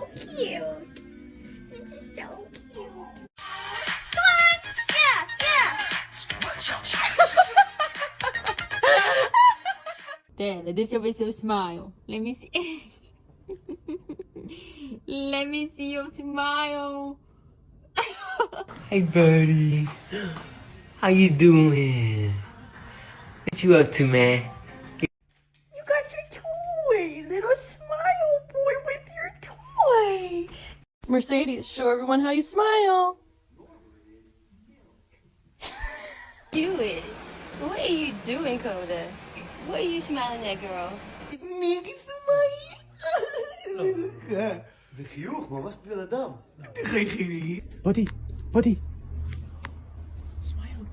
so cute. This is so cute. Come on. Yeah. Pera, deixa eu ver seu smile. Let me see. Let me see your smile. Hey, buddy. How you doing? What you up to, man? You got your toy. Little smile boy with your toy. Mercedes, show everyone how you smile. Do it. What are you doing, Coda? What are you smiling at, girl? Niki smile. זה חיוך, ממש בן אדם. חייכי. Buddy. Smile.